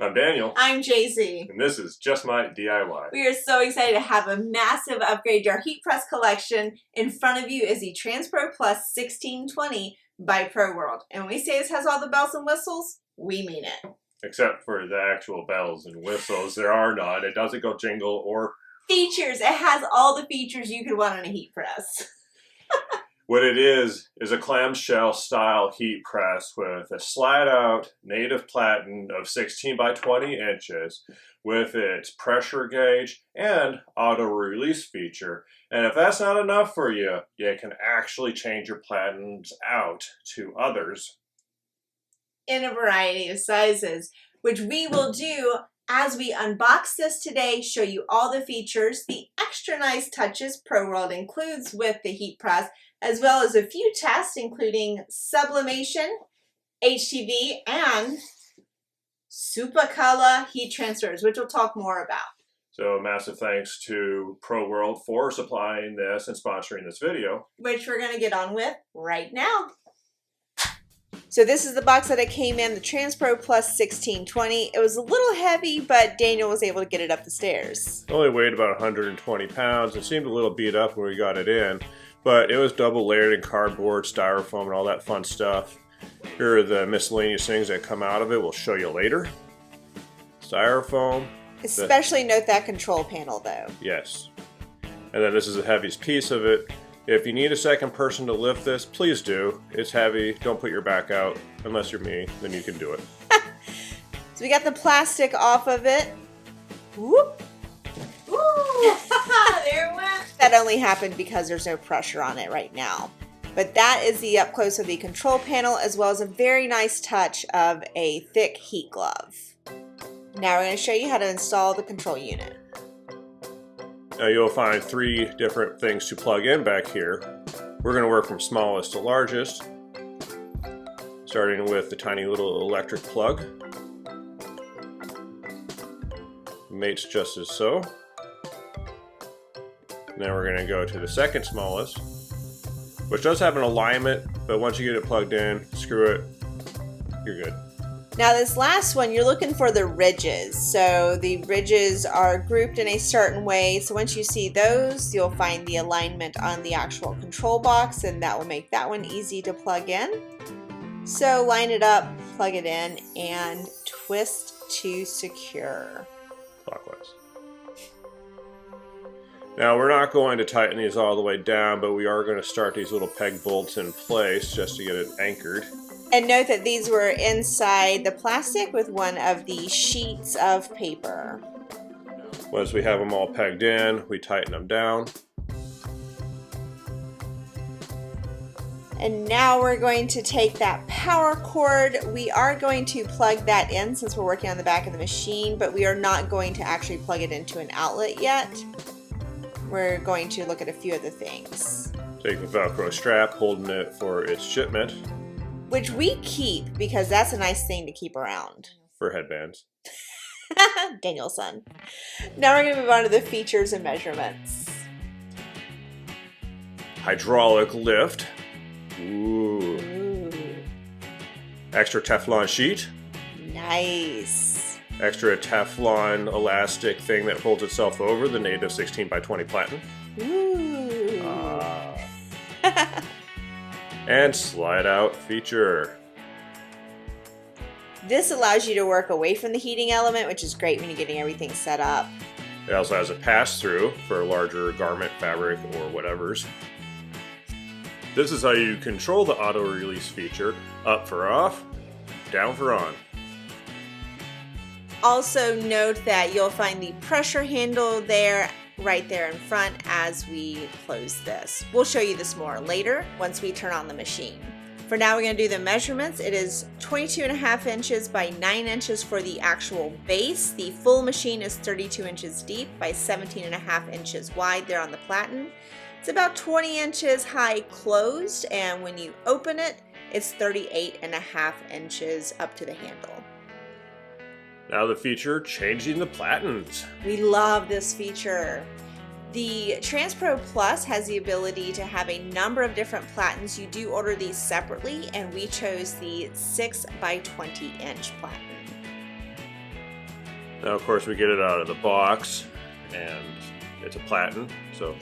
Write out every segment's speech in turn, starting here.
I'm Daniel. I'm JC. And this is Just My DIY. We are so excited to have a massive upgrade to our heat press collection. In front of you is the TransPro Plus 1620 by ProWorld. And when we say this has all the bells and whistles, we mean it. Except for the actual bells and whistles, there are none. It doesn't go jingle or... Features. It has all the features you could want on a heat press. What it is a clamshell style heat press with a slide out native platen of 16 by 20 inches with its pressure gauge and auto release feature. And if that's not enough for you, you can actually change your platens out to others in a variety of sizes, which we will do as we unbox this today, show you all the features, the extra nice touches ProWorld includes with the heat press, as well as a few tests including sublimation, HTV, and Supacolor heat transfers, which we'll talk more about. So massive thanks to ProWorld for supplying this and sponsoring this video, which we're going to get on with right now. So this is the box that it came in, the TransPro Plus 1620. It was a little heavy, but Daniel was able to get it up the stairs. It only weighed about 120 pounds. It seemed a little beat up when we got it in, but it was double layered in cardboard, styrofoam, and all that fun stuff. Here are the miscellaneous things that come out of it. We'll show you later. Styrofoam. Especially note that control panel though. Yes. And then this is the heaviest piece of it. If you need a second person to lift this, please do. It's heavy. Don't put your back out. Unless you're me, then you can do it. So we got the plastic off of it. Whoop. Ooh. There it went. That only happened because there's no pressure on it right now. But that is the up close of the control panel, as well as a very nice touch of a thick heat glove. Now we're going to show you how to install the control unit. Now you'll find three different things to plug in back here. We're going to work from smallest to largest, starting with the tiny little electric plug. Mates just as so. Then we're going to go to the second smallest, which does have an alignment, but once you get it plugged in, screw it, you're good. Now this last one, you're looking for the ridges. So the ridges are grouped in a certain way. So once you see those, you'll find the alignment on the actual control box, and that will make that one easy to plug in. So line it up, plug it in, and twist to secure. Clockwise. Now we're not going to tighten these all the way down, but we are going to start these little peg bolts in place just to get it anchored. And note that these were inside the plastic with one of the sheets of paper. Once we have them all pegged in, we tighten them down. And now we're going to take that power cord. We are going to plug that in since we're working on the back of the machine, but we are not going to actually plug it into an outlet yet. We're going to look at a few other things. Take the Velcro strap, holding it for its shipment. Which we keep because that's a nice thing to keep around. For headbands. Danielson. Now we're going to move on to the features and measurements. Hydraulic lift. Ooh. Ooh. Extra Teflon sheet. Nice. Extra Teflon elastic thing that folds itself over the native 16 by 20 platen. Ooh. And slide out feature. This allows you to work away from the heating element, which is great when you're getting everything set up. It also has a pass-through for a larger garment, fabric, or whatever's. This is how you control the auto-release feature. Up for off, down for on. Also note that you'll find the pressure handle there, right there in front as we close this. We'll show you this more later once we turn on the machine. For now, we're going to do the measurements. It is 22.5 inches by 9 inches for the actual base. The full machine is 32 inches deep by 17.5 inches wide there on the platen. It's about 20 inches high closed, and when you open it, it's 38.5 inches up to the handle. Now the feature, changing the platens. We love this feature. The TransPro Plus has the ability to have a number of different platens. You do order these separately, and we chose the 6 by 20 inch platen. Now, of course, we get it out of the box, and it's a platen, so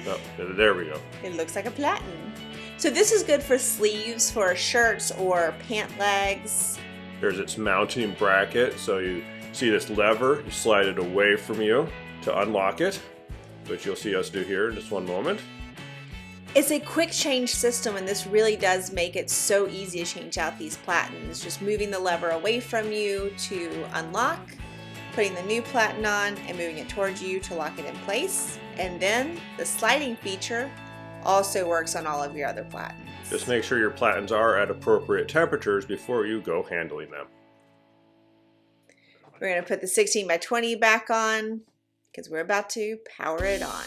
oh, there we go. It looks like a platen. So this is good for sleeves for shirts or pant legs. There's its mounting bracket, so you see this lever, you slide it away from you to unlock it, which you'll see us do here in just one moment. It's a quick change system, and this really does make it so easy to change out these platens. Just moving the lever away from you to unlock, putting the new platen on and moving it towards you to lock it in place. And then the sliding feature also works on all of your other platens. Just make sure your platens are at appropriate temperatures before you go handling them. We're going to put the 16x20 back on because we're about to power it on.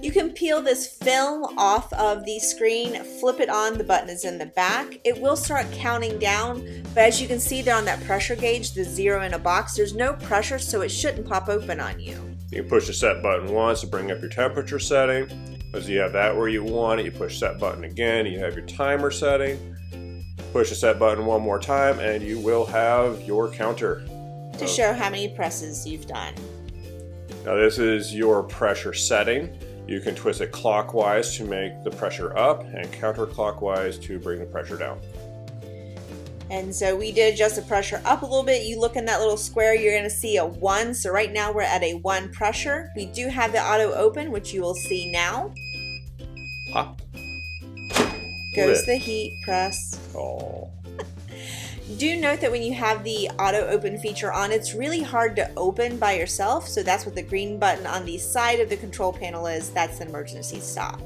You can peel this film off of the screen, flip it on, the button is in the back. It will start counting down, but as you can see there on that pressure gauge, the 0 in a box, there's no pressure, so it shouldn't pop open on you. You can push the set button once to bring up your temperature setting. As you have that where you want it, you push set button again, you have your timer setting. Push the set button one more time and you will have your counter. To show how many presses you've done. Now this is your pressure setting. You can twist it clockwise to make the pressure up and counterclockwise to bring the pressure down. And so we did adjust the pressure up a little bit. You look in that little square, you're going to see a 1. So right now we're at a 1 pressure. We do have the auto open, which you will see now. Pop. Goes the heat press. Oh. Do note that when you have the auto open feature on, it's really hard to open by yourself. So that's what the green button on the side of the control panel is. That's the emergency stop.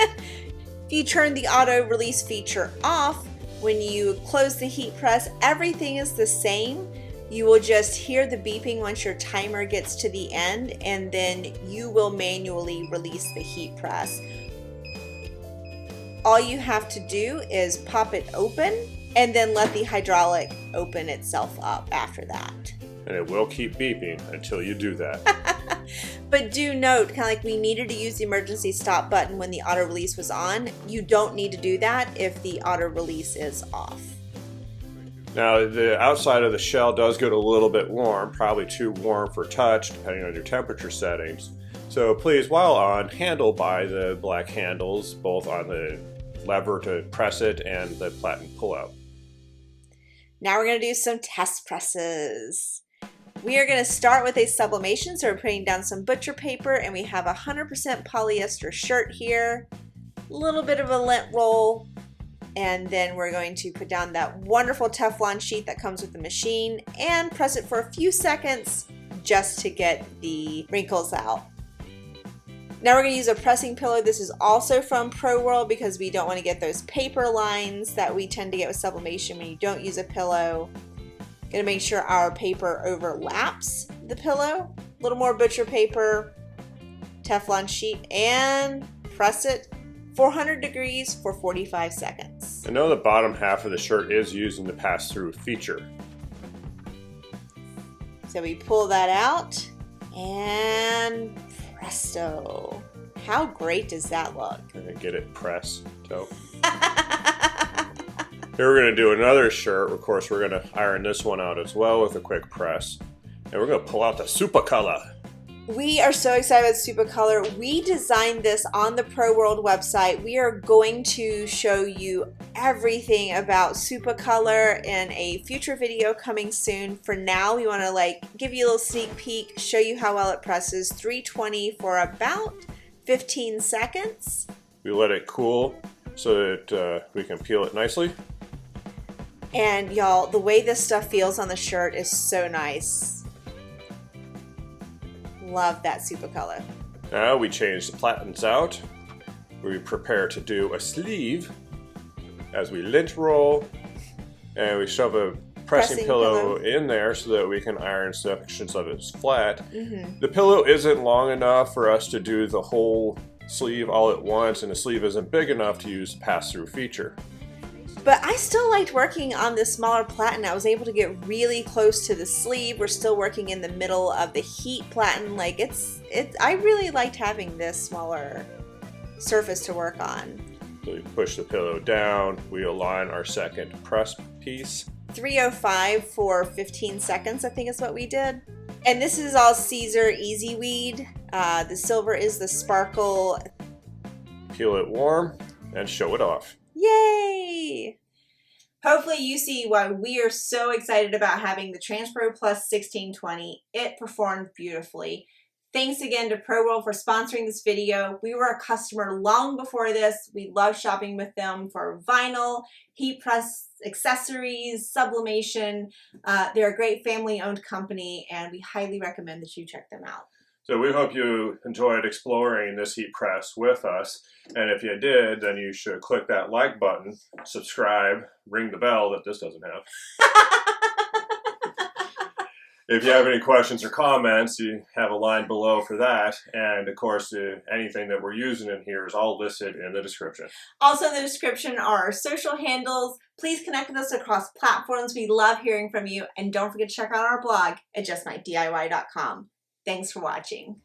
If you turn the auto release feature off, when you close the heat press, everything is the same. You will just hear the beeping once your timer gets to the end, and then you will manually release the heat press. All you have to do is pop it open and then let the hydraulic open itself up after that. And it will keep beeping until you do that. But do note, kind of like we needed to use the emergency stop button when the auto release was on, you don't need to do that if the auto release is off. Now the outside of the shell does get a little bit warm, probably too warm for touch depending on your temperature settings. So please, while on, handle by the black handles, both on the lever to press it and the platen pull out. Now we're going to do some test presses. We are going to start with a sublimation, so we're putting down some butcher paper, and we have a 100% polyester shirt here, a little bit of a lint roll, and then we're going to put down that wonderful Teflon sheet that comes with the machine and press it for a few seconds just to get the wrinkles out. Now we're going to use a pressing pillow. This is also from Pro World because we don't want to get those paper lines that we tend to get with sublimation when you don't use a pillow. Going to make sure our paper overlaps the pillow. A little more butcher paper, Teflon sheet, and press it 400 degrees for 45 seconds. I know the bottom half of the shirt is using the pass-through feature. So we pull that out and presto. How great does that look? And get it pressed. So. Here we're going to do another shirt. Of course, we're going to iron this one out as well with a quick press. And we're going to pull out the Supacolor. We are so excited about Supacolor. We designed this on the Pro World website. We are going to show you everything about Supacolor in a future video coming soon. For now, we want to give you a little sneak peek, show you how well it presses. 320 for about 15 seconds. We let it cool so that we can peel it nicely. And y'all, the way this stuff feels on the shirt is so nice. Love that Supacolor. Now we change the platens out. We prepare to do a sleeve as we lint roll, and we shove a pressing pillow in there so that we can iron sections of it flat. The pillow isn't long enough for us to do the whole sleeve all at once, and the sleeve isn't big enough to use the pass-through feature. But I still liked working on this smaller platen. I was able to get really close to the sleeve. We're still working in the middle of the heat platen. I really liked having this smaller surface to work on. So we push the pillow down, we align our second press piece. 305 for 15 seconds, I think is what we did. And this is all Caesar Easy Weed. The silver is the sparkle. Peel it warm and show it off. Yay! Hopefully you see why we are so excited about having the TransPro Plus 1620. It performed beautifully. Thanks again to ProWorld for sponsoring this video. We were a customer long before this. We love shopping with them for vinyl, heat press accessories, sublimation. They're a great family-owned company, and we highly recommend that you check them out. So we hope you enjoyed exploring this heat press with us. And if you did, then you should click that like button, subscribe, ring the bell that this doesn't have. If you have any questions or comments, you have a line below for that. And of course, anything that we're using in here is all listed in the description. Also in the description are our social handles. Please connect with us across platforms. We love hearing from you. And don't forget to check out our blog at justmightdiy.com. Thanks for watching.